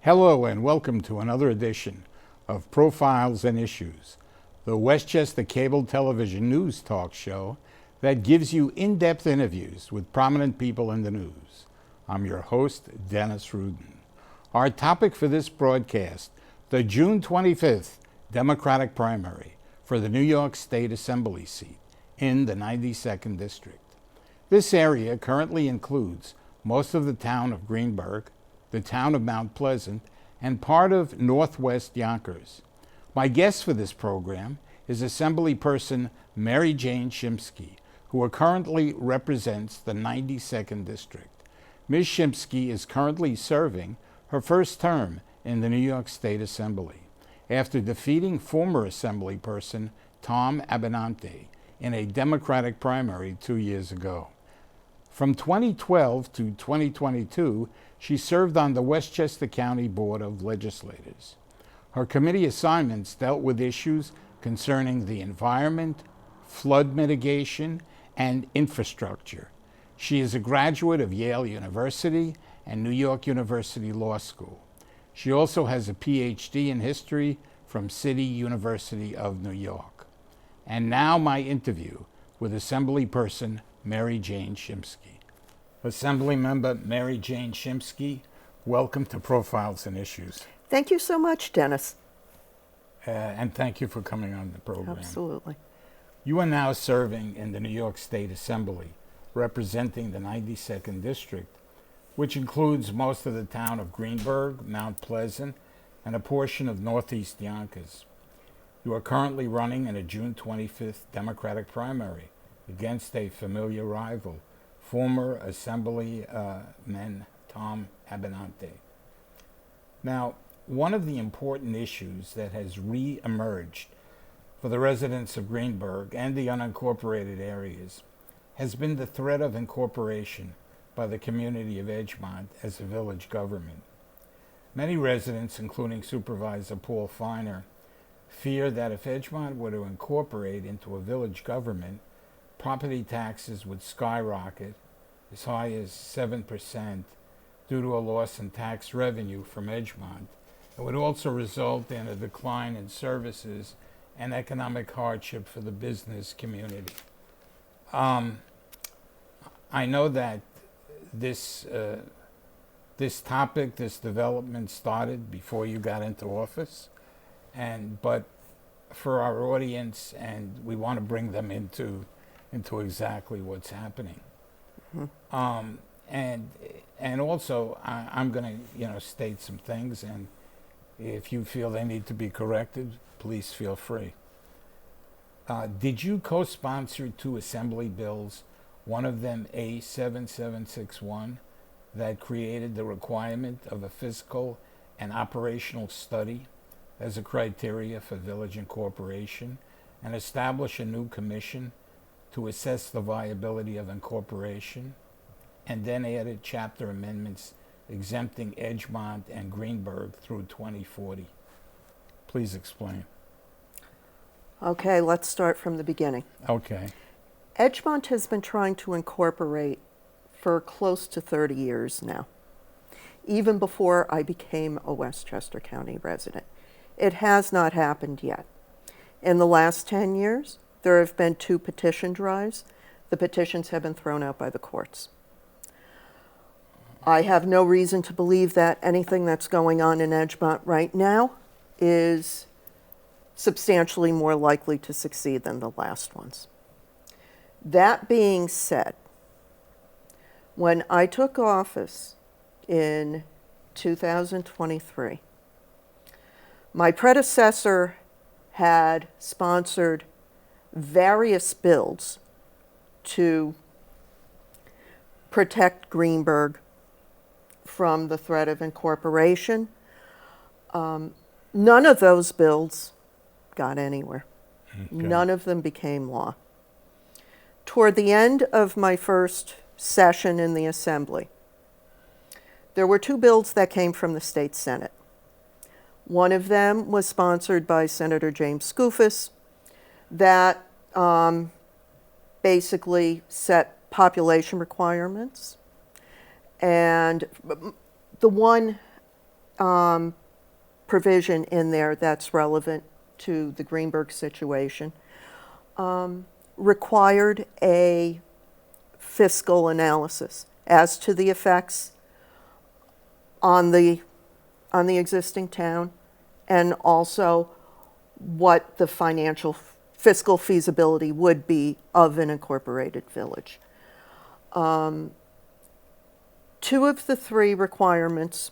Hello and welcome to another edition of Profiles and Issues, the Westchester cable television news talk show that gives you in-depth interviews with prominent people in the news. I'm your host, Dennis Rudin. Our topic for this broadcast, the June 25th Democratic primary for the New York State Assembly seat in the 92nd District. This area currently includes most of the town of Greenburgh, the town of Mount Pleasant, and part of northwest Yonkers. My guest for this program is Assemblyperson MaryJane Shimsky, who currently represents the 92nd District. Ms. Shimsky is currently serving her first term in the New York State Assembly after defeating former Assemblyperson Tom Abenante in a Democratic primary 2 years ago. From 2012 to 2022, she served on the Westchester County Board of Legislators. Her committee assignments dealt with issues concerning the environment, flood mitigation, and infrastructure. She is a graduate of Yale University and New York University Law School. She also has a PhD in history from City University of New York. And now my interview with Assemblyperson MaryJane Shimsky. Assemblymember MaryJane Shimsky, welcome to Profiles and Issues. Thank you so much, Dennis. And thank you for coming on the program. Absolutely. You are now serving in the New York State Assembly, representing the 92nd District, which includes most of the town of Greenburgh, Mount Pleasant, and a portion of northeast Yonkers. You are currently running in a June 25th Democratic primary against a familiar rival, former Assemblyman Tom Abenante. Now, one of the important issues that has re-emerged for the residents of Greenburgh and the unincorporated areas has been the threat of incorporation by the community of Edgemont as a village government. Many residents, including Supervisor Paul Feiner, fear that if Edgemont were to incorporate into a village government, property taxes would skyrocket as high as 7% due to a loss in tax revenue from Edgemont. It would also result in a decline in services and economic hardship for the business community. I know that this topic, this development started before you got into office, but for our audience, and we want to bring them into exactly what's happening. Mm-hmm. And also, I'm going to state some things, and if you feel they need to be corrected, please feel free. Did you co-sponsor two assembly bills, one of them A7761, that created the requirement of a physical and operational study as a criteria for village incorporation, and establish a new commission to assess the viability of incorporation, and then added chapter amendments exempting Edgemont and Greenburgh through 2040? Please explain. Okay, let's start from the beginning. Okay. Edgemont has been trying to incorporate for close to 30 years now, even before I became a Westchester County resident. It has not happened yet. In the last 10 years, there have been 2 petition drives. The petitions have been thrown out by the courts. I have no reason to believe that anything that's going on in Edgemont right now is substantially more likely to succeed than the last ones. That being said, when I took office in 2023, my predecessor had sponsored various bills to protect Greenburgh from the threat of incorporation. None of those bills got anywhere. Okay. None of them became law. Toward the end of my first session in the Assembly, there were 2 bills that came from the state Senate. One of them was sponsored by Senator James Skoufis that basically set population requirements. And the one provision in there that's relevant to the Greenberg situation required a fiscal analysis as to the effects on the existing town, and also what the fiscal feasibility would be of an incorporated village. 2 of the 3 requirements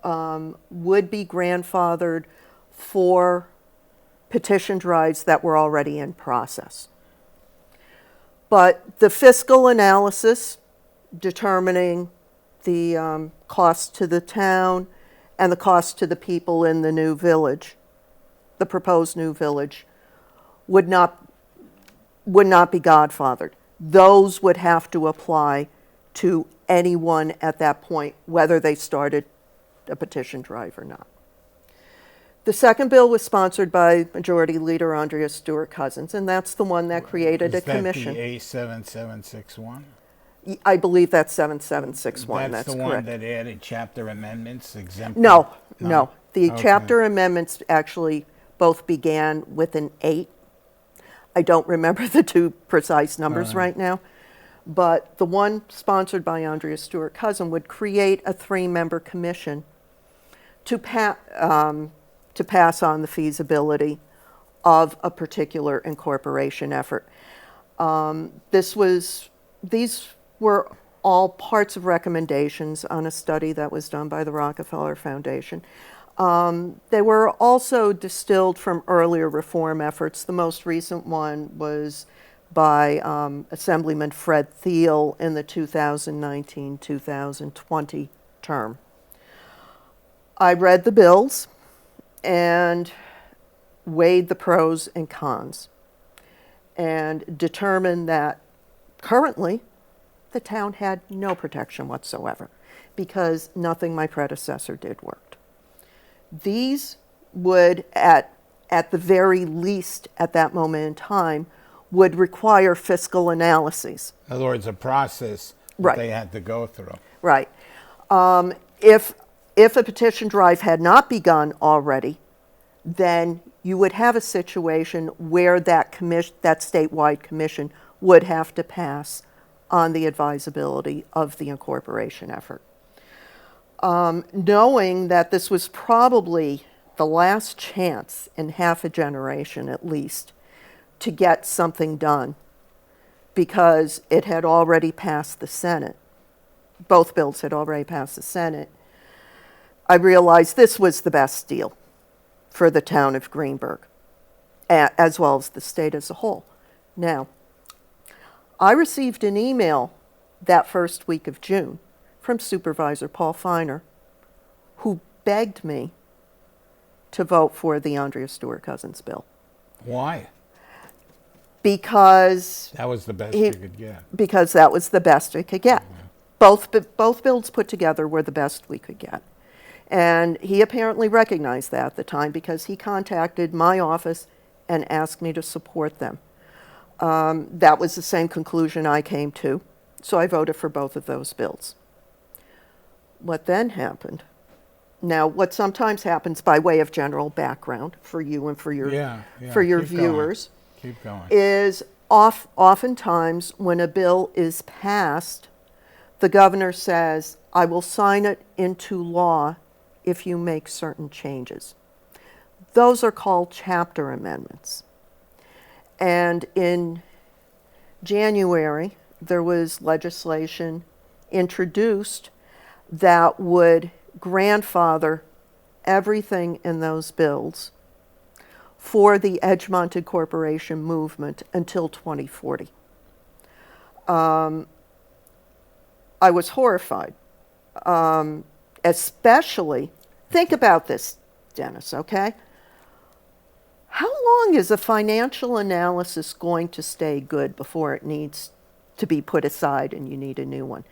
would be grandfathered for petition drives that were already in process. But the fiscal analysis determining the cost to the town and the cost to the people in the new village, the proposed new village, would not be godfathered. Those would have to apply to anyone at that point, whether they started a petition drive or not. The second bill was sponsored by Majority Leader Andrea Stewart Cousins, and that's the one that created a commission. Is that the A7761? I believe that's 7761, that's the correct. one that added chapter amendments, exempt? No. The Okay. chapter amendments actually both began with an 8. I don't remember the 2 precise numbers right now, but the one sponsored by Andrea Stewart Cousin would create a 3-member commission to pass on the feasibility of a particular incorporation effort. These were all parts of recommendations on a study that was done by the Rockefeller Foundation. They were also distilled from earlier reform efforts. The most recent one was by Assemblyman Fred Thiel in the 2019-2020 term. I read the bills and weighed the pros and cons and determined that currently the town had no protection whatsoever because nothing my predecessor did worked. These would, at the very least at that moment in time, would require fiscal analyses. In other words, a process that Right. they had to go through. Right. If a petition drive had not begun already, then you would have a situation where that statewide commission would have to pass on the advisability of the incorporation effort. Knowing that this was probably the last chance in half a generation at least to get something done, because it had already passed the Senate, both bills had already passed the Senate, I realized this was the best deal for the town of Greenberg, as well as the state as a whole. Now, I received an email that first week of June from Supervisor Paul Feiner, who begged me to vote for the Andrea Stewart Cousins bill. Why? Because That was the best you could get. because that was the best it could get. Both bills put together were the best we could get. And he apparently recognized that at the time because he contacted my office and asked me to support them. That was the same conclusion I came to, so I voted for both of those bills. What then happened? Now, what sometimes happens by way of general background for you and for your Keep viewers going. Keep going. is oftentimes when a bill is passed, the governor says, I will sign it into law if you make certain changes. Those are called chapter amendments. And in January, there was legislation introduced that would grandfather everything in those bills for the Edgemont Incorporation movement until 2040. I was horrified, especially, think about this, Dennis, okay? How long is a financial analysis going to stay good before it needs to be put aside and you need a new one?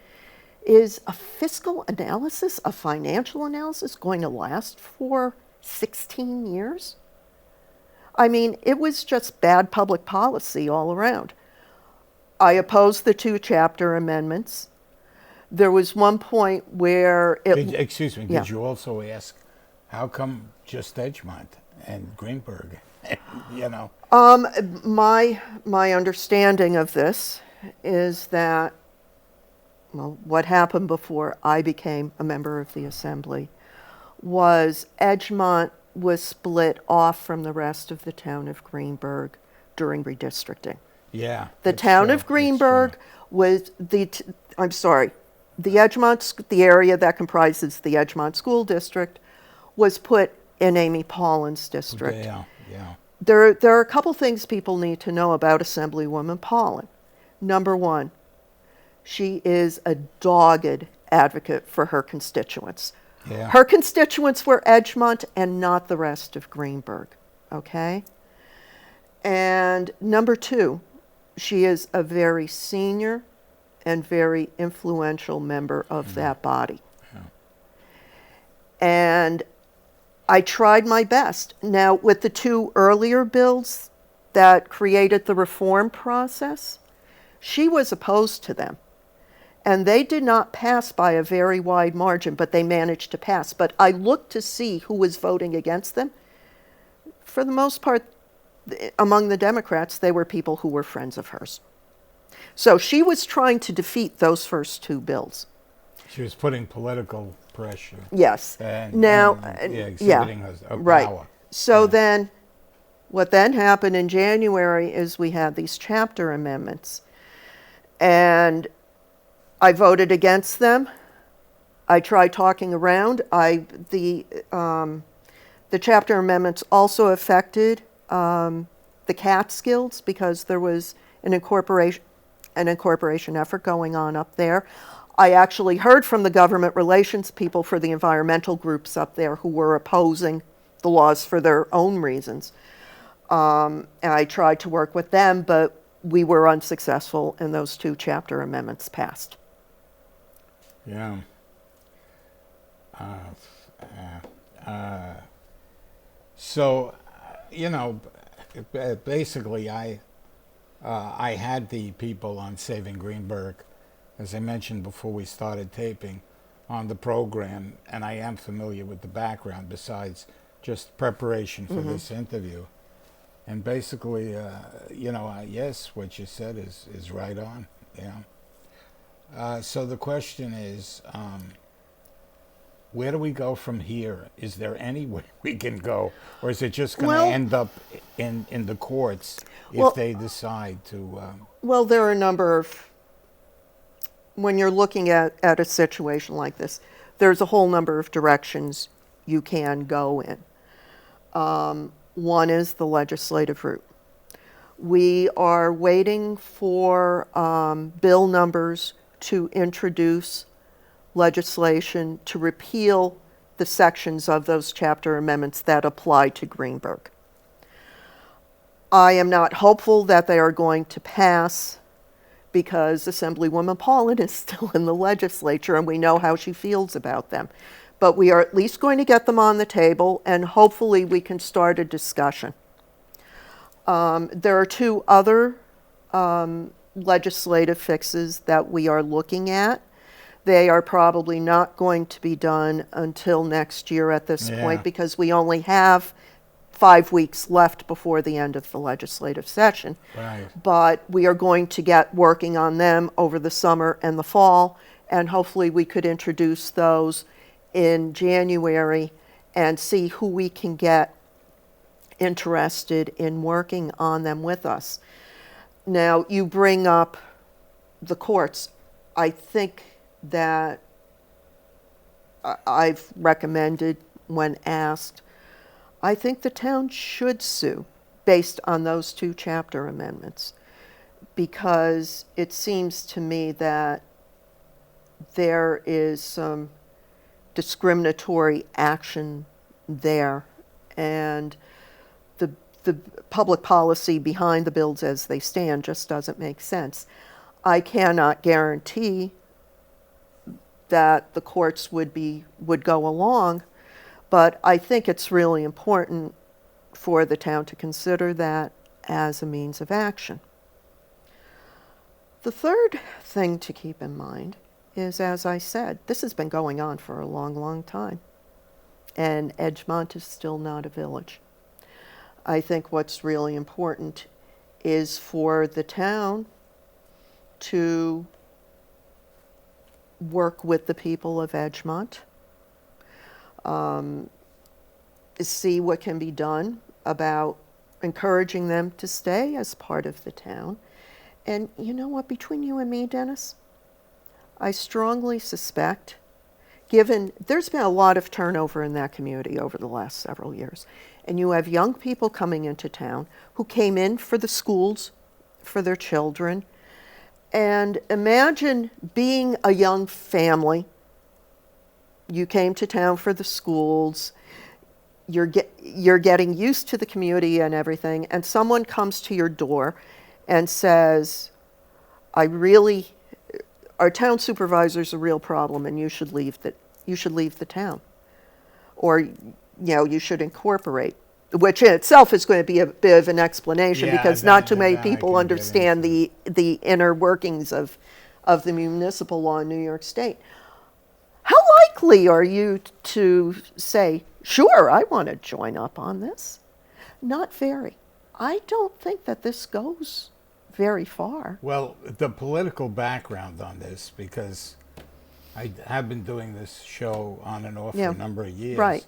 Is a fiscal analysis, a financial analysis, going to last for 16 years? I mean, it was just bad public policy all around. I opposed the 2 chapter amendments There was one point where Excuse me, yeah. did you also ask, how come just Edgemont and Greenberg? You know? My understanding of this is that, well, what happened before I became a member of the Assembly was Edgemont was split off from the rest of the town of Greenberg during redistricting. Yeah. The that's town true, of that's Greenberg true. was I'm sorry, the area that comprises the Edgemont School District was put in Amy Pollan's district. Yeah, yeah. There are a couple things people need to know about Assemblywoman Pollan. Number one, she is a dogged advocate for her constituents. Yeah. Her constituents were Edgemont and not the rest of Greenberg, okay? And number two, she is a very senior and very influential member of that body. Yeah. And I tried my best. Now, with the two earlier bills that created the reform process, she was opposed to them. And they did not pass by a very wide margin, but they managed to pass. But I looked to see who was voting against them. For the most part, among the Democrats, they were people who were friends of hers. So she was trying to defeat those first two bills. She was putting political pressure. Yes. And, Now, exhibiting her right. power. So Yeah. then, what then happened in January is we had these chapter amendments. And I voted against them. I tried talking around. The chapter amendments also affected the Catskills because there was an incorporation effort going on up there. I actually heard from the government relations people for the environmental groups up there who were opposing the laws for their own reasons. And I tried to work with them, but we were unsuccessful, and those two chapter amendments passed. Yeah. So, you know, basically, I had the people on Saving Greenberg, as I mentioned before we started taping, on the program, and I am familiar with the background besides just preparation for this interview. And basically, you know, yes, what you said is right on. Yeah. So the question is, where do we go from here? Is there any way we can go, or is it just going to end up in the courts if they decide to? Well, there are a number of, when you're looking at a situation like this, there's a whole number of directions you can go in. One is the legislative route. We are waiting for bill numbers to introduce legislation to repeal the sections of those chapter amendments that apply to Greenberg. I am not hopeful that they are going to pass because Assemblywoman Pollan is still in the legislature and we know how she feels about them. But we are at least going to get them on the table, and hopefully we can start a discussion. There are two other legislative fixes that we are looking at. They are probably not going to be done until next year at this point because we only have 5 weeks left before the end of the legislative session. Right. But we are going to get working on them over the summer and the fall, and hopefully we could introduce those in January and see who we can get interested in working on them with us. Now, you bring up the courts. I think that I've recommended when asked, I think the town should sue based on those two chapter amendments, because it seems to me that there is some discriminatory action there, and the public policy behind the bills as they stand just doesn't make sense. I cannot guarantee that the courts would go along, but I think it's really important for the town to consider that as a means of action. The third thing to keep in mind is, as I said, this has been going on for a long, long time. And Edgemont is still not a village. I think what's really important is for the town to work with the people of Edgemont, see what can be done about encouraging them to stay as part of the town. And you know what, between you and me, Dennis, I strongly suspect, given there's been a lot of turnover in that community over the last several years, and you have young people coming into town who came in for the schools for their children. And imagine being a young family. You came to town for the schools. You're getting used to the community and everything, and someone comes to your door and says, our town supervisor's a real problem, and you should leave the town. Or, you should incorporate, which in itself is going to be a bit of an explanation, because not too many people understand the inner workings of the municipal law in New York State. How likely are you to say, sure, I want to join up on this? Not very. I don't think that this goes very far. Well, the political background on this, because I have been doing this show on and off for a number of years. Right.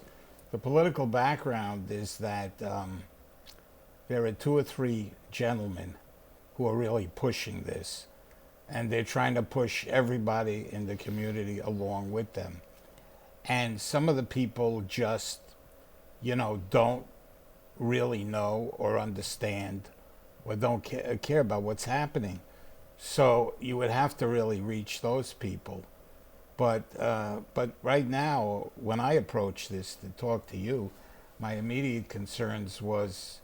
The political background is that there are 2 or 3 gentlemen who are really pushing this, and they're trying to push everybody in the community along with them. And some of the people just, don't really know or understand or don't care about what's happening. So you would have to really reach those people. But right now, when I approached this to talk to you, my immediate concerns was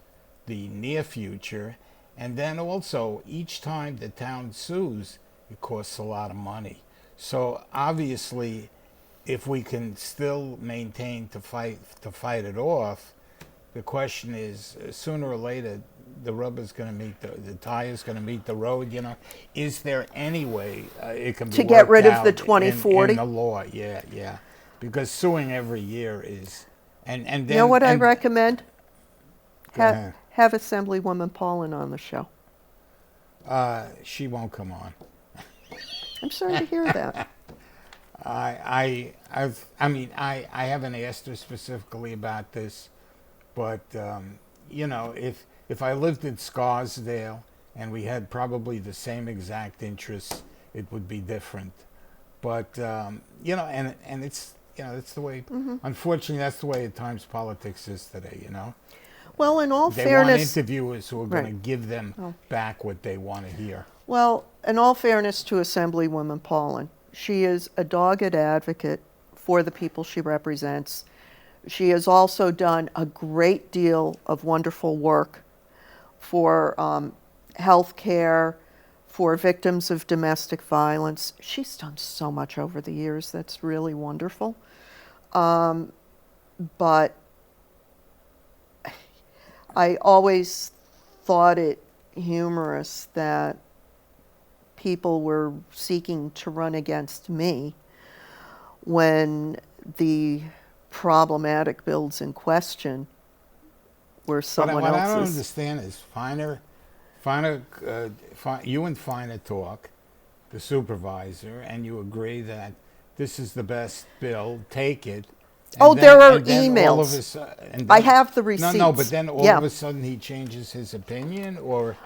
the near future, and then also each time the town sues, it costs a lot of money. So obviously, if we can still maintain to fight it off, the question is, sooner or later, the rubber's going to meet the tire's going to meet the road. Is there any way it can be to get rid of the out 2040 in the law? Yeah, because suing every year is, and then, you know what I recommend? ahead. Have Assemblywoman Paulin on the show. She won't come on. I'm sorry to hear that. I haven't asked her specifically about this, but if I lived in Scarsdale and we had probably the same exact interests, it would be different. But and it's it's the way. Unfortunately, that's the way at times politics is today. Well, in all they fairness, want interviewers who are going to Right. give them back what they want to hear. well, in all fairness to Assemblywoman Paulin, she is a dogged advocate for the people she represents. She has also done a great deal of wonderful work for health care, for victims of domestic violence. She's done so much over the years that's really wonderful. But I always thought it humorous that people were seeking to run against me when the problematic bills in question were someone what else's. I don't understand is you and Finer talk, the supervisor, and you agree that this is the best bill, take it. And There are and then emails. All of a I have the receipts. No, but then all Yeah. of a sudden he changes his opinion, or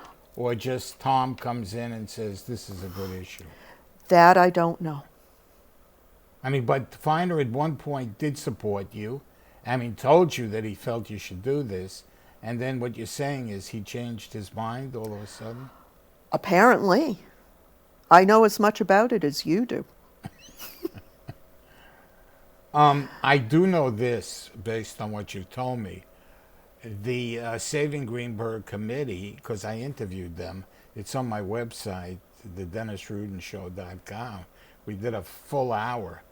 just Tom comes in and says this is a good issue. That I don't know. But Finer at one point did support you. Told you that he felt you should do this. And then what you're saying is he changed his mind all of a sudden? Apparently. I know as much about it as you do. I do know this, based on what you told me. The Saving Greenberg Committee, because I interviewed them, it's on my website, thedennisrudenshow.com. We did a full hour.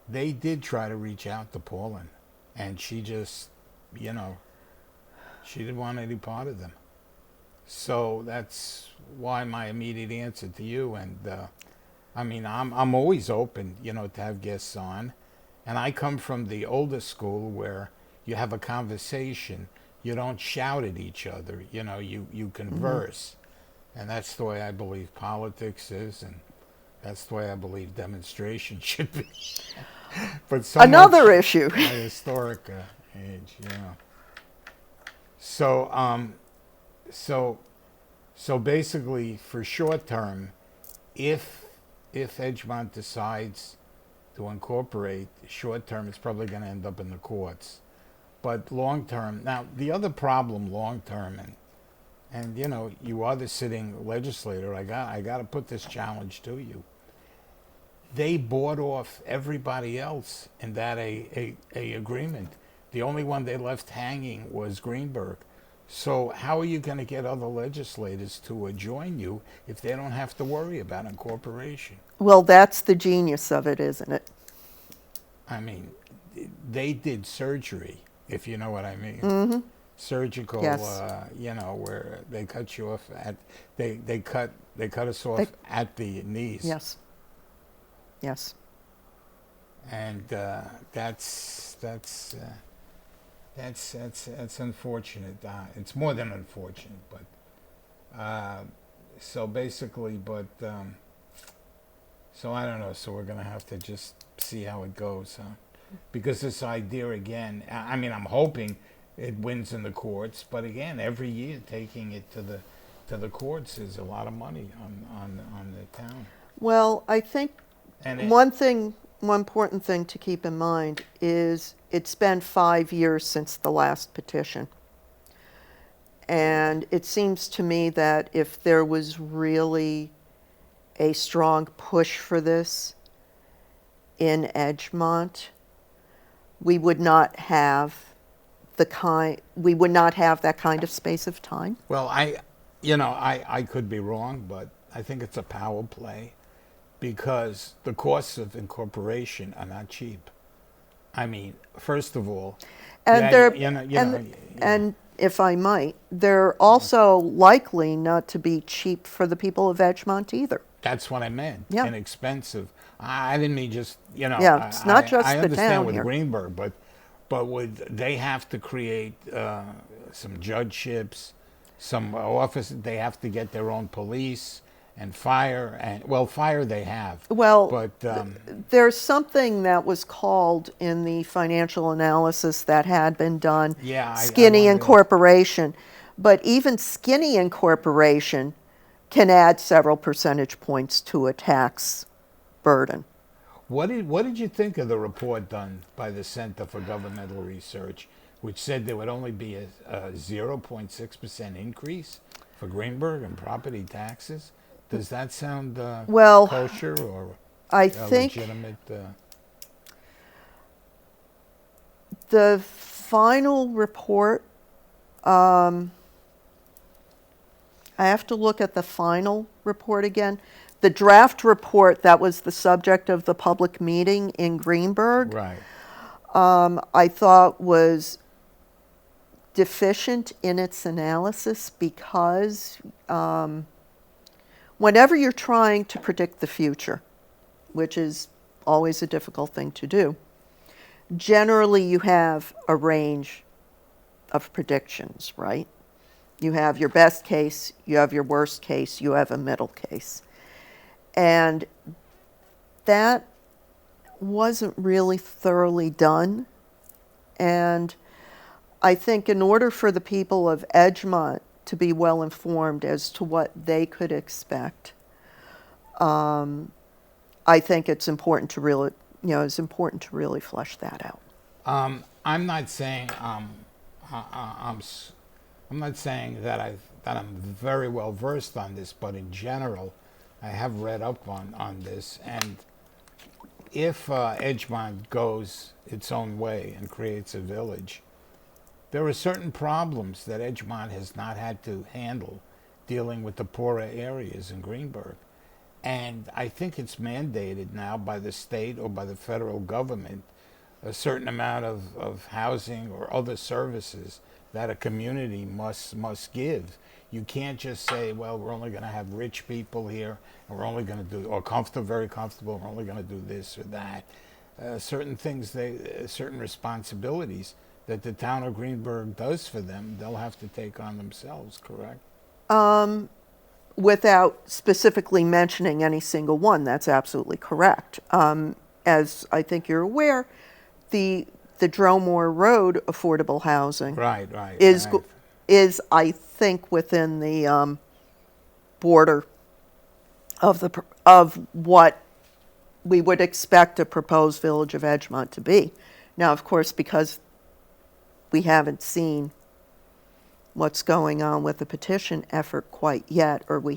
They did try to reach out to Paulin, and she just, she didn't want any part of them. So that's why my immediate answer to you, and I mean, I'm always open, to have guests on. And I come from the older school where you have a conversation. You don't shout at each other. You converse. And that's the way I believe politics is, and that's the way I believe demonstration should be. But so Another much issue. at historic age, So, so basically, for short term, if Edgemont decides to incorporate, short term, it's probably going to end up in the courts. But long term, now the other problem, long term, and you are the sitting legislator. I got to put this challenge to you. They bought off everybody else in that a agreement. The only one they left hanging was Greenberg. So how are you going to get other legislators to join you if they don't have to worry about incorporation? Well, that's the genius of it, isn't it? I mean, they did surgery, if you know what I mean. Surgical, Yes. Where they cut you off at they cut us off at the knees. Yes. Yes. And that's unfortunate. It's more than unfortunate, but so basically, so I don't know. So we're gonna have to just see how it goes, because this idea again. I mean, I'm hoping it wins in the courts, but again, every year taking it to the courts is a lot of money on the town. Well, I think And one important thing to keep in mind is it's been 5 years since the last petition. And it seems to me that if there was really a strong push for this in Edgemont, we would not have that kind of space of time. Well, I could be wrong, but I think it's a power play because the costs of incorporation are not cheap. I mean, first of all, And if I might, they're also likely not to be cheap for the people of Edgemont either. that's what I meant. Yeah. Inexpensive. I didn't mean just Yeah, it's not just I the understand town with here. Greenberg, but would they have to create some judgeships, some office? They have to get their own police and fire, and fire they have. Well, but there's something that was called in the financial analysis that had been done, Yeah, I skinny wonder- incorporation. But even skinny incorporation can add several percentage points to a tax burden. What did you think of the report done by the Center for Governmental Research, which said there would only be a 0.6% increase for Greenberg and property taxes? Does that sound Well, kosher or I think legitimate? the final report, I have to look at the final report again. The draft report that was the subject of the public meeting in Greenberg, Right. I thought was deficient in its analysis because whenever you're trying to predict the future, which is always a difficult thing to do, generally you have a range of predictions, right? You have your best case, you have your worst case, you have a middle case. And that wasn't really thoroughly done. And I think in order for the people of Edgemont to be well informed as to what they could expect, I think it's important to really, flesh that out. I'm not saying I'm not saying that I'm very well versed on this, but in general, I have read up on this. And if Edgemont goes its own way and creates a village, there are certain problems that Edgemont has not had to handle dealing with the poorer areas in Greenberg. And I think it's mandated now by the state or by the federal government a certain amount of housing or other services that a community must give. You can't just say, well, we're only going to have rich people here, and we're only going to do, or comfortable, very comfortable, we're only going to do this or that. Certain things, certain responsibilities that the town of Greenburgh does for them, they'll have to take on themselves, correct? Without specifically mentioning any single one, that's absolutely correct. As I think you're aware, the Dromore Road affordable housing Right. is I think within the border of what we would expect a proposed Village of Edgemont to be. Now, of course, because we haven't seen what's going on with the petition effort quite yet, or we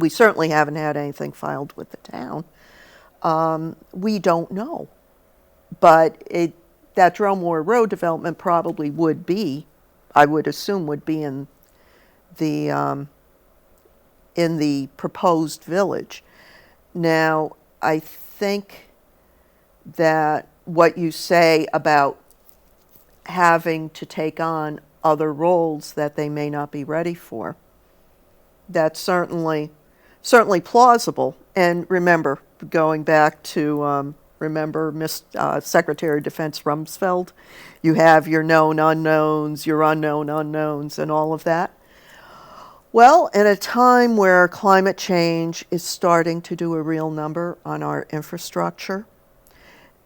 certainly haven't had anything filed with the town. We don't know, but that Dromore Road development probably would be, I would assume, would be in the proposed village. Now, I think that what you say about having to take on other roles that they may not be ready for, that's certainly plausible. And remember, going back to Secretary of Defense Rumsfeld, you have your known unknowns, your unknown unknowns, and all of that. Well, in a time where climate change is starting to do a real number on our infrastructure,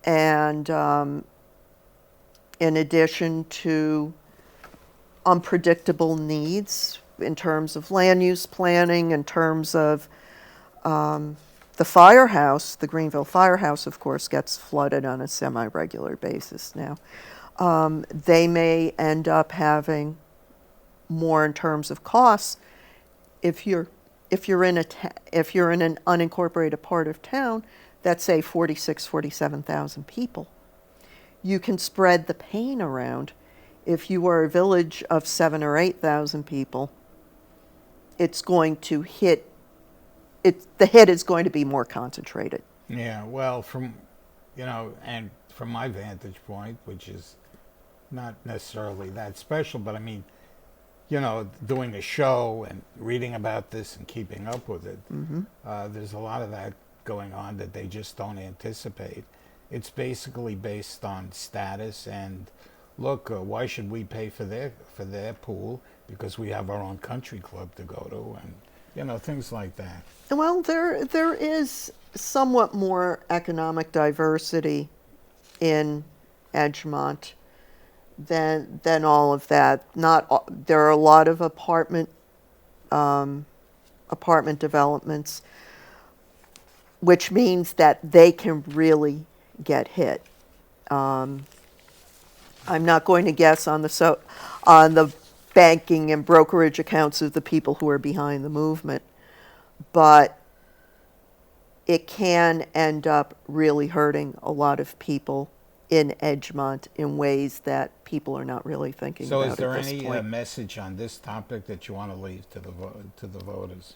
and in addition to unpredictable needs in terms of land use planning, in terms of the firehouse, the Greenville firehouse, of course, gets flooded on a semi-regular basis now. They may end up having more in terms of costs if you're in an unincorporated part of town that's, say, 47,000 people. You can spread the pain around. If you are a village of 7,000 or 8,000 people, it's going to hit. The hit is going to be more concentrated. Yeah, well, and from my vantage point, which is not necessarily that special, but I mean, doing a show and reading about this and keeping up with it, there's a lot of that going on that they just don't anticipate. It's basically based on status and, look, why should we pay for their pool because we have our own country club to go to, and things like that. Well, there is somewhat more economic diversity in Edgemont than all of that. There are a lot of apartment developments, which means that they can really get hit. I'm not going to guess on the banking and brokerage accounts of the people who are behind the movement, but it can end up really hurting a lot of people in Edgemont in ways that people are not really thinking about at this point. So is there any message on this topic that you want to leave to the voters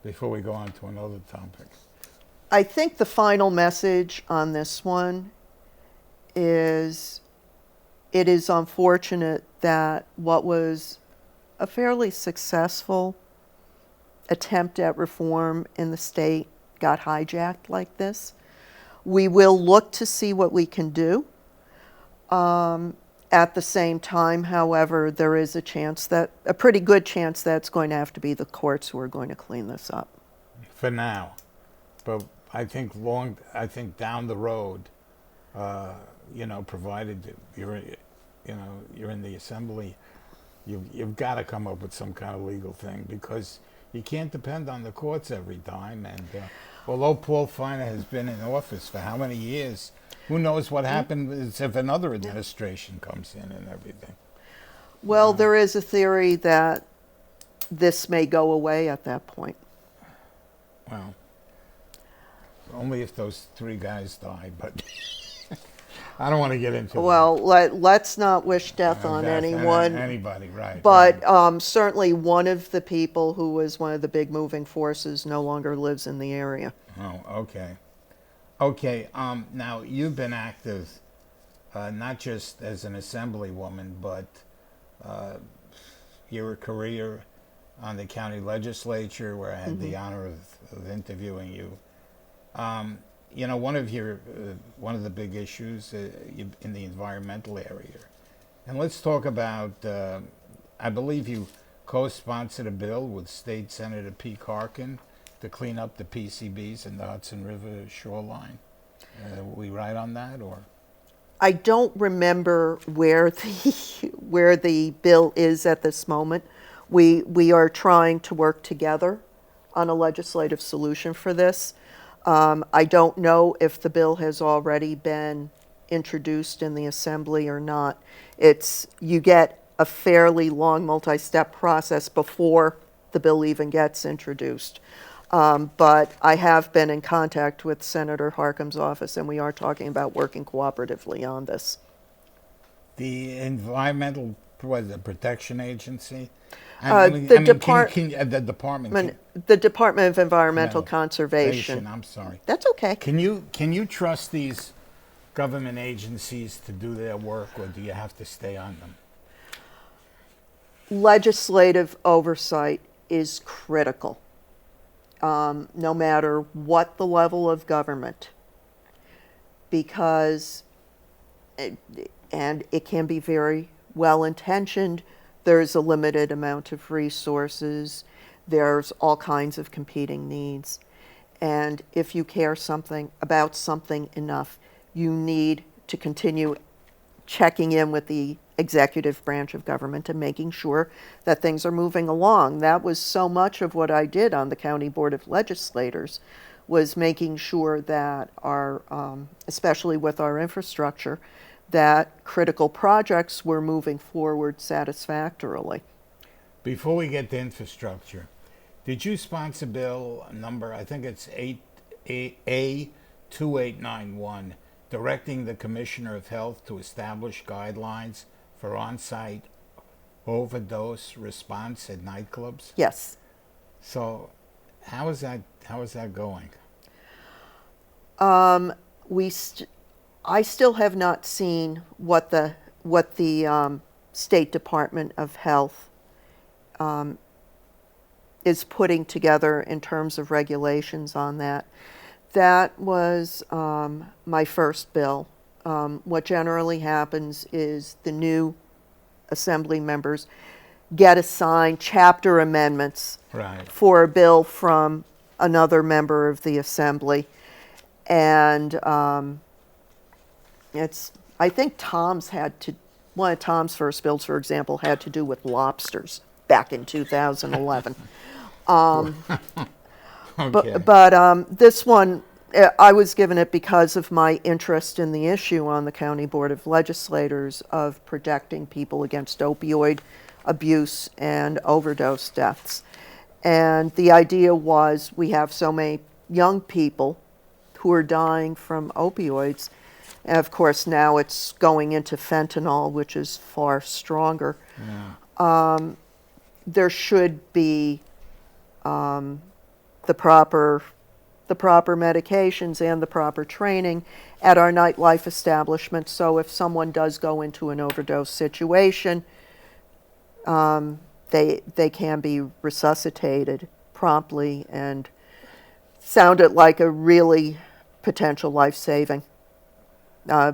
before we go on to another topic? I think the final message on this one is it is unfortunate that what was a fairly successful attempt at reform in the state got hijacked like this. We will look to see what we can do. At the same time, however, there is a pretty good chance that it's going to have to be the courts who are going to clean this up. For now. But I think down the road, provided you're in the assembly, you've got to come up with some kind of legal thing, because you can't depend on the courts every time. And although Paul Feiner has been in office for how many years, who knows what happens if another administration comes in and everything. Well, there is a theory that this may go away at that point. Well, only if those three guys die, but I don't want to get into Well, let's not wish death on anyone. Anybody, right. But right. Certainly one of the people who was one of the big moving forces no longer lives in the area. Oh, okay. Okay, now you've been active not just as an assemblywoman, but your career on the county legislature, where I had the honor of interviewing you. You know, one of the big issues in the environmental area, and let's talk about. I believe you co-sponsored a bill with State Senator Pete Harkin to clean up the PCBs in the Hudson River shoreline. Were we right on that, or? I don't remember where the bill is at this moment. We are trying to work together on a legislative solution for this. I don't know if the bill has already been introduced in the assembly or not. You get a fairly long multi-step process before the bill even gets introduced. But I have been in contact with Senator Harkin's office, and we are talking about working cooperatively on this. The Environmental Protection Agency? The Department of Environmental No, Conservation. I'm sorry. That's okay. Can you trust these government agencies to do their work, or do you have to stay on them? Legislative oversight is critical, no matter what the level of government, because and it can be very well intentioned. There's a limited amount of resources. There's all kinds of competing needs. And if you care about something enough, you need to continue checking in with the executive branch of government and making sure that things are moving along. That was so much of what I did on the County Board of Legislators, was making sure that our, especially with our infrastructure, that critical projects were moving forward satisfactorily. Before we get to infrastructure, did you sponsor bill number, I think it's A2891, directing the Commissioner of Health to establish guidelines for on-site overdose response at nightclubs? Yes. So how is that going? I still have not seen what the State Department of Health is putting together in terms of regulations on that. That was my first bill. What generally happens is the new assembly members get assigned chapter amendments for a bill from another member of the assembly. And I think one of Tom's first bills, for example, had to do with lobsters back in 2011. Okay. But this one, I was given it because of my interest in the issue on the County Board of Legislators of protecting people against opioid abuse and overdose deaths. And the idea was, we have so many young people who are dying from opioids. And of course, now it's going into fentanyl, which is far stronger. Yeah. There should be the proper medications and the proper training at our nightlife establishments. So if someone does go into an overdose situation, they can be resuscitated promptly, and sounded like a really potential life-saving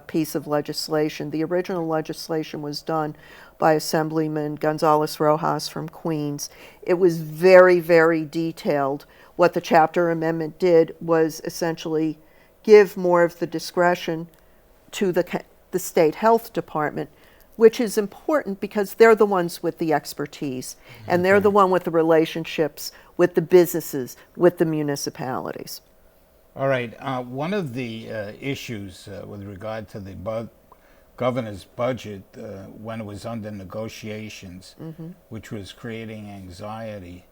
piece of legislation. The original legislation was done by Assemblyman Gonzalez Rojas from Queens. It was very, very detailed. What the chapter amendment did was essentially give more of the discretion to the state health department, which is important because they're the ones with the expertise, and they're the one with the relationships with the businesses, with the municipalities. All right. One of the issues with regard to the governor's budget when it was under negotiations, which was creating anxiety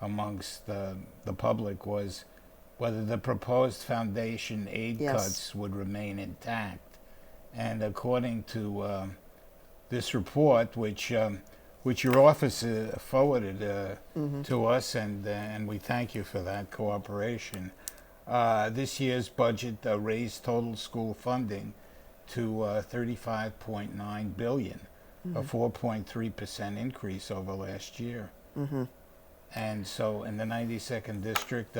amongst the public, was whether the proposed foundation aid cuts would remain intact. And according to this report, which your office forwarded to us, and we thank you for that cooperation, this year's budget raised total school funding to 35.9 billion, a 4.3% increase over last year. And so in the 92nd district,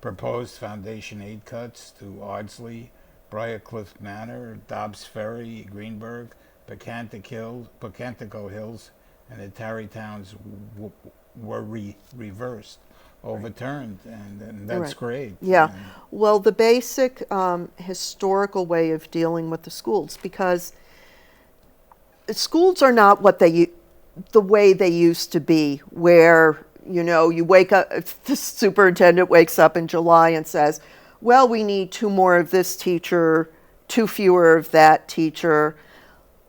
proposed foundation aid cuts to Ardsley, Briarcliff Manor, Dobbs Ferry, Greenberg, Pocantico Hills, and the Tarrytowns were reversed, overturned, and that's Right. great. Yeah. And Well, the basic historical way of dealing with the schools, because schools are not the way they used to be, where, you wake up, if the superintendent wakes up in July and says, well, we need 2 more of this teacher, 2 fewer of that teacher,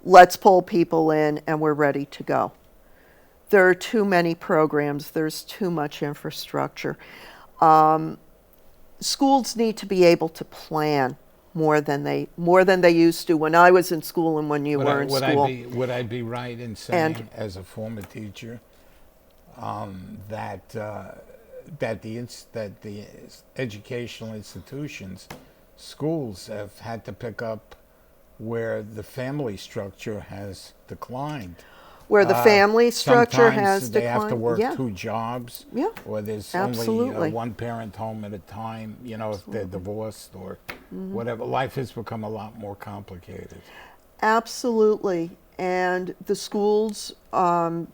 let's pull people in and we're ready to go. There are too many programs, there's too much infrastructure. Schools need to be able to plan more than they used to when I was in school and when you were in school. would I be right in saying, as a former teacher, that the educational institutions, schools, have had to pick up where the family structure has declined? Where the family structure has Sometimes they have to declined. work Yeah. 2 jobs, Yeah, or there's absolutely. only one parent home at a time, if they're divorced or whatever. Life has become a lot more complicated. Absolutely. And the schools, I'm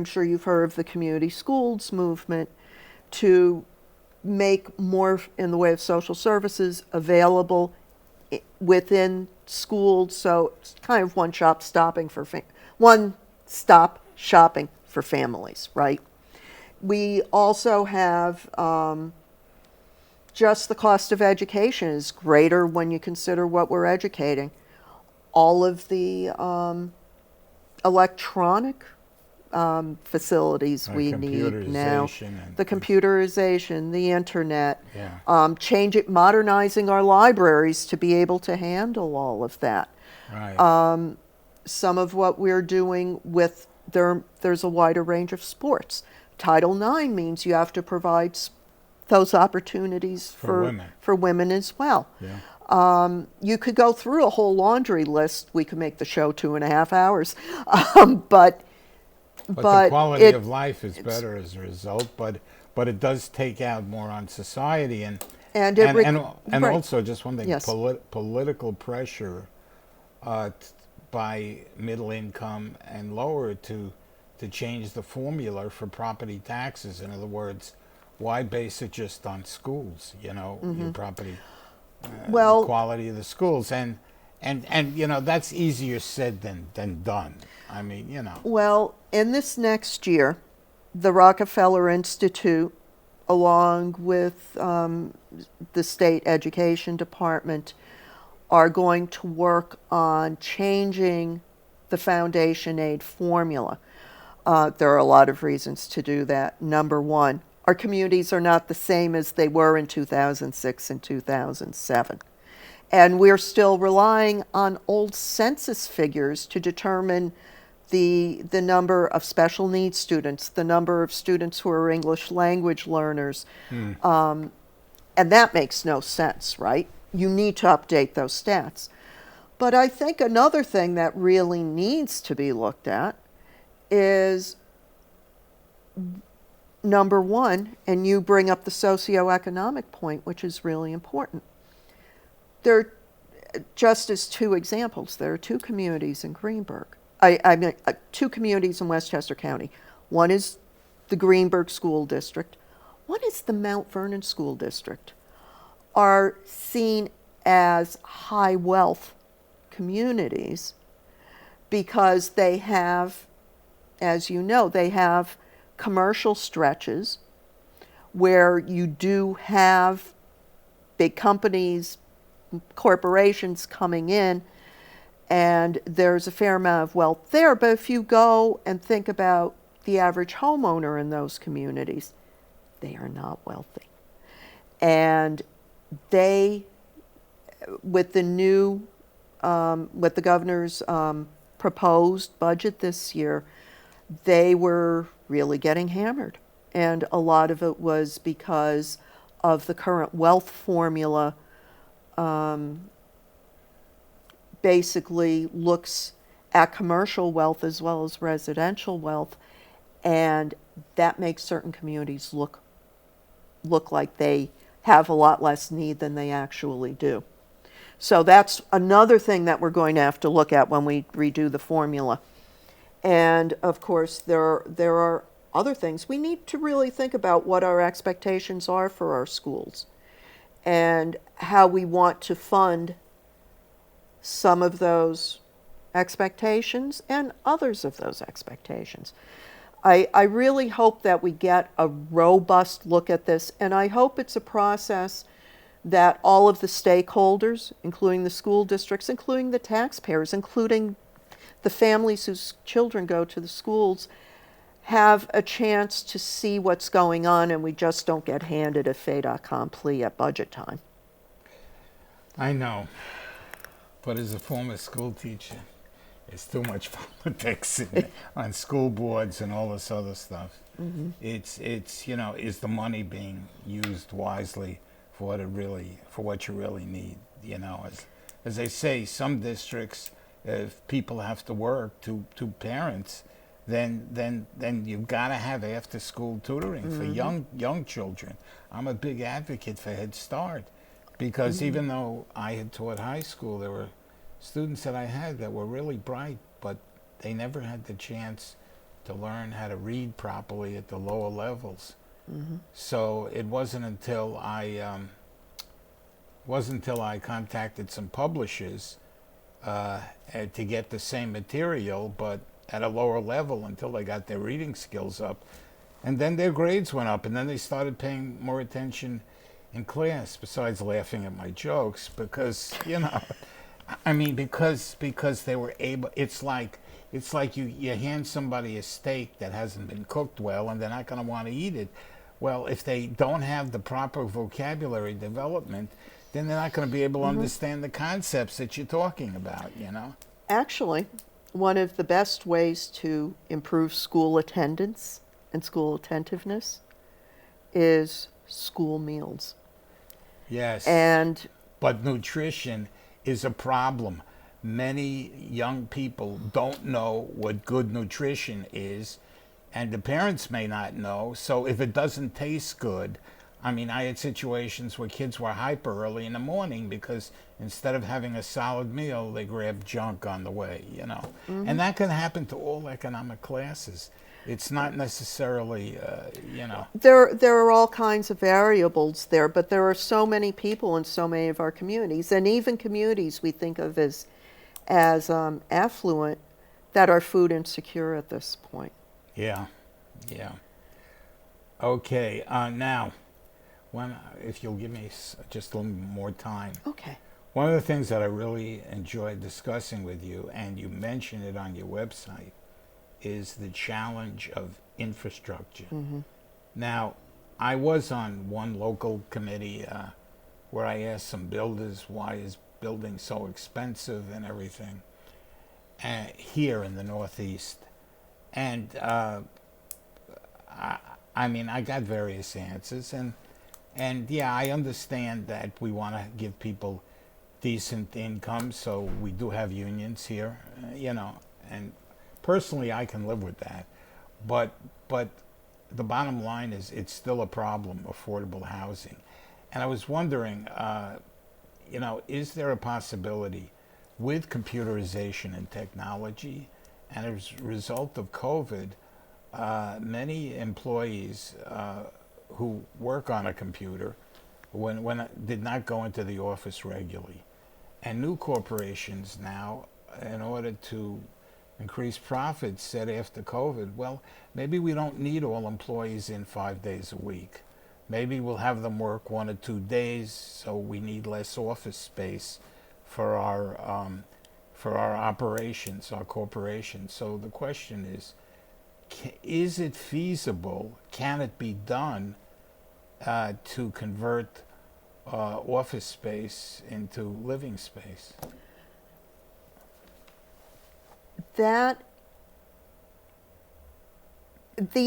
sure you've heard of the community schools movement, to make more in the way of social services available within schools. So it's kind of one-stop shopping for families, right? We also have just the cost of education is greater when you consider what we're educating. All of the electronic facilities we need now, the computerization, the internet, modernizing our libraries to be able to handle all of that. Right. Some of what we're doing with there's a wider range of sports. Title IX means you have to provide those opportunities for women as well. Yeah. You could go through a whole laundry list. We could make the show 2.5 hours, but the quality of life is better as a result. But it does take out more on society, and right. also just one thing: Yes. Political pressure by middle income and lower to change the formula for property taxes. In other words, why base it just on schools? Your property, the quality of the schools, and that's easier said than done. I mean, Well, in this next year, the Rockefeller Institute, along with the state education department, are going to work on changing the foundation aid formula. There are a lot of reasons to do that. Number one, our communities are not the same as they were in 2006 and 2007. And we're still relying on old census figures to determine the number of special needs students, the number of students who are English language learners. And that makes no sense, right? You need to update those stats. But I think another thing that really needs to be looked at is, number one, and you bring up the socioeconomic point, which is really important. There are, just as 2 examples, there are 2 communities in Greenberg. I mean, 2 communities in Westchester County. One is the Greenberg School District. One is the Mount Vernon School District. Are seen as high wealth communities because they have, as you know, they have commercial stretches where you do have big companies, corporations coming in, and there's a fair amount of wealth there. But if you go and think about the average homeowner in those communities, they are not wealthy. And they, with the governor's proposed budget this year, they were really getting hammered. And a lot of it was because of the current wealth formula basically looks at commercial wealth as well as residential wealth, and that makes certain communities look like they have a lot less need than they actually do. So that's another thing that we're going to have to look at when we redo the formula. And of course, there are other things. We need to really think about what our expectations are for our schools and how we want to fund some of those expectations and others of those expectations. I really hope that we get a robust look at this, and I hope it's a process that all of the stakeholders, including the school districts, including the taxpayers, including the families whose children go to the schools, have a chance to see what's going on, and we just don't get handed a fait accompli at budget time. I know, but as a former school teacher, there's too much politics on school boards and all this other stuff. Mm-hmm. It's is the money being used wisely for what you really need? As they say, some districts, if people have to work, to parents, then you've got to have after school tutoring for young children. I'm a big advocate for Head Start, because even though I had taught high school, there were students that I had that were really bright, but they never had the chance to learn how to read properly at the lower levels. Mm-hmm. So it wasn't until I contacted some publishers to get the same material, but at a lower level, until they got their reading skills up, and then their grades went up, and then they started paying more attention in class. Besides laughing at my jokes, because because they were able. It's like you hand somebody a steak that hasn't been cooked well, and they're not going to want to eat it. Well, if they don't have the proper vocabulary development, then they're not going to be able to understand the concepts that you're talking about, Actually, one of the best ways to improve school attendance and school attentiveness is school meals. Yes. But nutrition is a problem. Many young people don't know what good nutrition is, and the parents may not know. So if it doesn't taste good, I had situations where kids were hyper early in the morning because instead of having a solid meal, they grabbed junk on the way, And that can happen to all economic classes. It's not necessarily, There are all kinds of variables there, but there are so many people in so many of our communities, and even communities we think of as affluent, that are food insecure at this point. Yeah. Okay, now, if you'll give me just a little more time. Okay. One of the things that I really enjoyed discussing with you, and you mentioned it on your website, is the challenge of infrastructure. Mm-hmm. Now, I was on one local committee where I asked some builders, why is building so expensive and everything here in the Northeast? And I got various answers, and yeah, I understand that we want to give people decent income, so we do have unions here, and personally I can live with that, but the bottom line is it's still a problem, affordable housing. And I was wondering, is there a possibility with computerization and technology, and as a result of COVID, many employees who work on a computer did not go into the office regularly, and new corporations now, in order to increase profits, said after COVID, well, maybe we don't need all employees in 5 days a week. Maybe we'll have them work 1 or 2 days, so we need less office space for our operations, our corporations. So the question is it feasible? Can it be done to convert office space into living space? The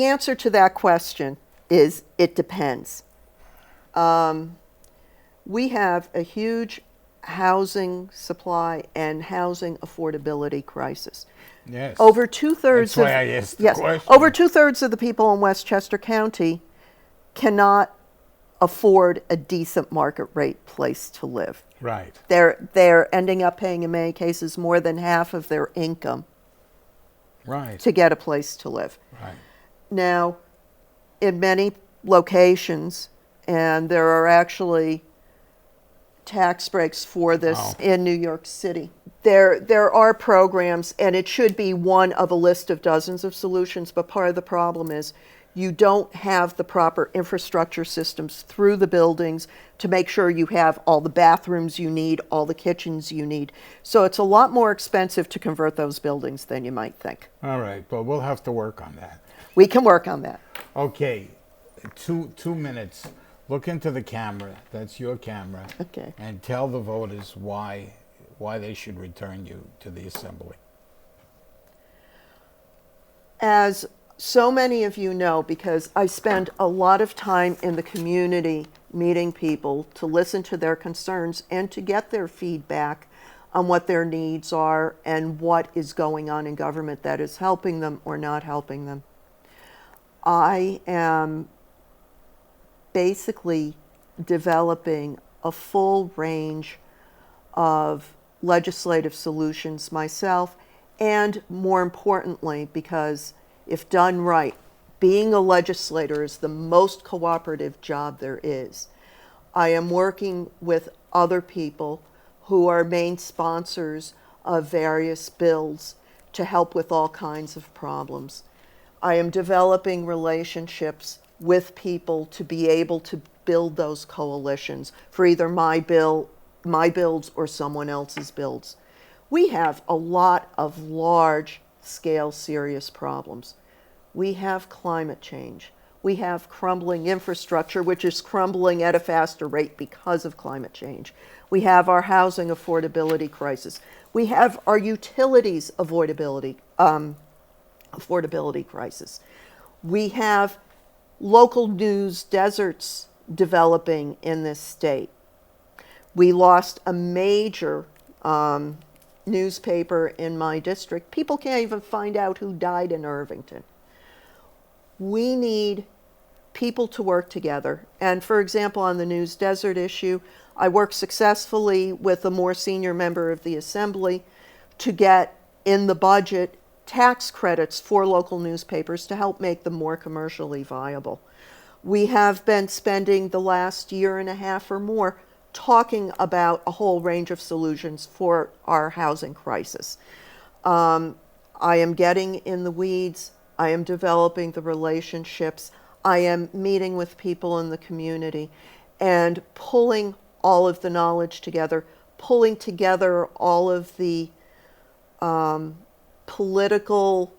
answer to that question is it depends. We have a huge housing supply and housing affordability crisis. Yes. Over two-thirds That's why I asked the yes, question. over two-thirds of the people in Westchester County cannot afford a decent market rate place to live. Right. They're ending up paying, in many cases, more than half of their income Right. to get a place to live. Right. Now, in many locations, and there are actually tax breaks for this Oh. in New York City. There are programs, and it should be one of a list of dozens of solutions, but part of the problem is you don't have the proper infrastructure systems through the buildings to make sure you have all the bathrooms you need, all the kitchens you need. So it's a lot more expensive to convert those buildings than you might think. All right, but we'll have to work on that. We can work on that. Okay, 2 minutes. Look into the camera. That's your camera. Okay. And tell the voters why they should return you to the assembly. As so many of you know, because I spend a lot of time in the community meeting people to listen to their concerns and to get their feedback on what their needs are and what is going on in government that is helping them or not helping them. I am basically developing a full range of legislative solutions myself, and more importantly, because if done right, being a legislator is the most cooperative job there is. I am working with other people who are main sponsors of various bills to help with all kinds of problems. I am developing relationships with people to be able to build those coalitions for either my builds or someone else's builds. We have a lot of large scale serious problems. We have climate change. We have crumbling infrastructure, which is crumbling at a faster rate because of climate change. We have our housing affordability crisis. We have our utilities affordability crisis. We have local news deserts developing in this state. We lost a major newspaper in my district. People can't even find out who died in Irvington. We need people to work together. And for example, on the news desert issue, I worked successfully with a more senior member of the Assembly to get in the budget tax credits for local newspapers to help make them more commercially viable. We have been spending the last year and a half or more talking about a whole range of solutions for our housing crisis. I am getting in the weeds. I am developing the relationships. I am meeting with people in the community and pulling all of the knowledge together, pulling together all of the political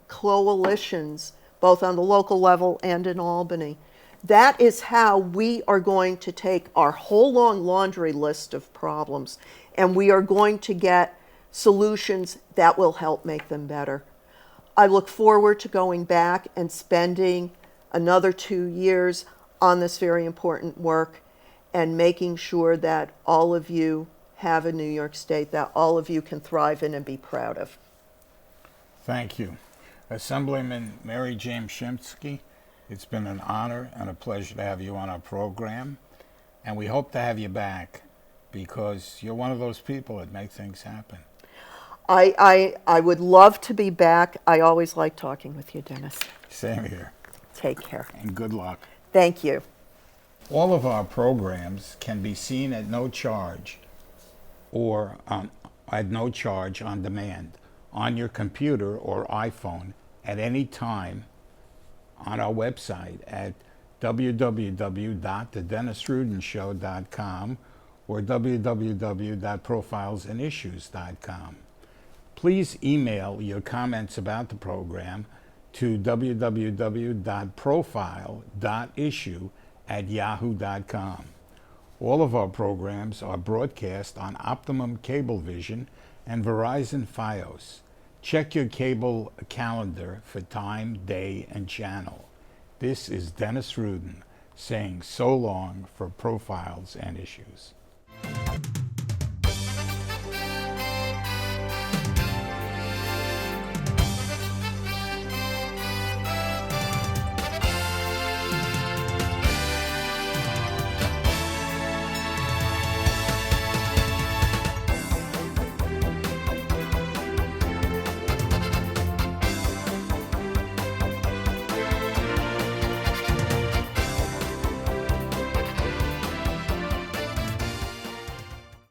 coalitions, both on the local level and in Albany. That is how we are going to take our whole long laundry list of problems and we are going to get solutions that will help make them better. I look forward to going back and spending another 2 years on this very important work and making sure that all of you have a New York State that all of you can thrive in and be proud of. Thank you. Assemblyman MaryJane Shimsky, it's been an honor and a pleasure to have you on our program, and we hope to have you back because you're one of those people that make things happen. I would love to be back. I always like talking with you, Dennis. Same here. Take care. And good luck. Thank you. All of our programs can be seen at no charge or at no charge on demand on your computer or iPhone at any time on our website at www.thedennisrudenshow.com or www.profilesandissues.com. Please email your comments about the program to www.profile.issue@yahoo.com. All of our programs are broadcast on Optimum Cablevision and Verizon Fios. Check your cable calendar for time, day, and channel. This is Dennis Rudin saying so long for Profiles and Issues.